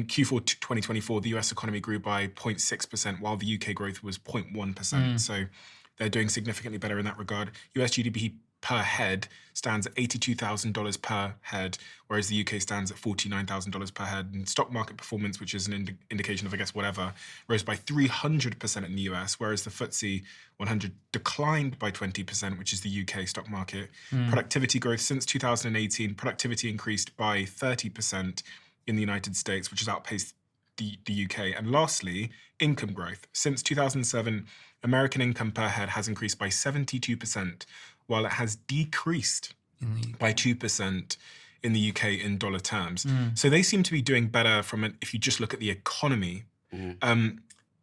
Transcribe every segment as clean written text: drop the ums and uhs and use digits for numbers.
in Q4 2024, the US economy grew by 0.6%, while the UK growth was 0.1%. So they're doing significantly better in that regard. US GDP per head stands at $82,000 per head, whereas the UK stands at $49,000 per head. And stock market performance, which is an indication of, I guess, whatever, rose by 300% in the US, whereas the FTSE 100 declined by 20%, which is the UK stock market. Productivity growth since 2018, productivity increased by 30% in the United States, which has outpaced the UK. And lastly, income growth. Since 2007, American income per head has increased by 72%, while it has decreased by 2% in the UK in dollar terms. So they seem to be doing better if you just look at the economy.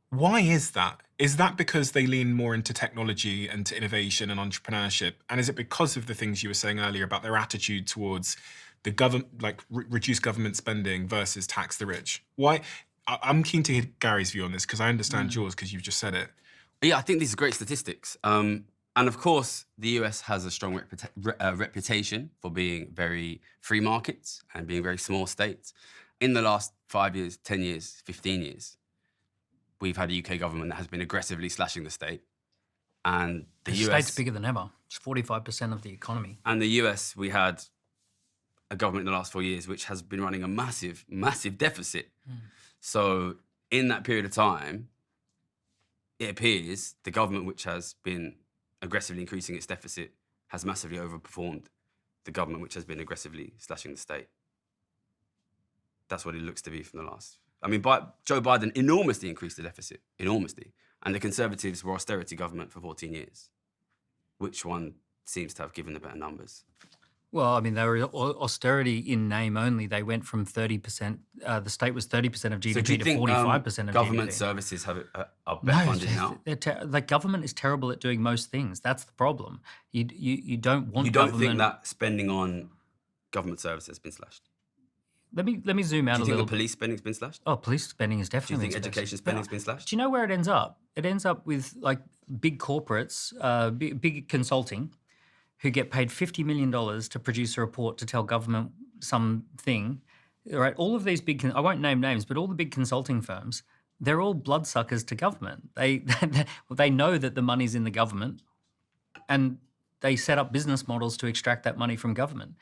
Why is that? Is that because they lean more into technology and to innovation and entrepreneurship? And is it because of the things you were saying earlier about their attitude towards the government, like reduce government spending versus tax the rich? Why? I'm keen to hear Gary's view on this because I understand yours because you've just said it. Yeah, I think these are great statistics. And of course, the US has a strong reputation for being very free markets and being very small states. In the last 5 years, 10 years, 15 years, we've had a UK government that has been aggressively slashing the state. And the US... state's bigger than ever. It's 45% of the economy. And the US, we had a government in the last 4 years which has been running a massive, massive deficit. So in that period of time, it appears the government which has been aggressively increasing its deficit has massively overperformed the government which has been aggressively slashing the state. That's what it looks to be from the last. I mean, Joe Biden enormously increased the deficit, enormously. And the Conservatives were austerity government for 14 years. Which one seems to have given the better numbers? Well, I mean, they were austerity in name only. They went from 30%, the state was 30% of GDP So do you to think 45% of government GDP. services are better funded now? The government is terrible at doing most things. That's the problem. You don't want You don't government... think that spending on government services has been slashed? Let me zoom out a little bit. Do you think the police spending's been slashed? Oh, police spending is Do you definitely think been slashed. education spending's been slashed? Do you know where it ends up? It ends up with like big corporates, big consulting, who get paid $50 million to produce a report to tell government something. Right? All of these big, I won't name names, but all the big consulting firms, they're all bloodsuckers to government. They know that the money's in the government, and they set up business models to extract that money from government.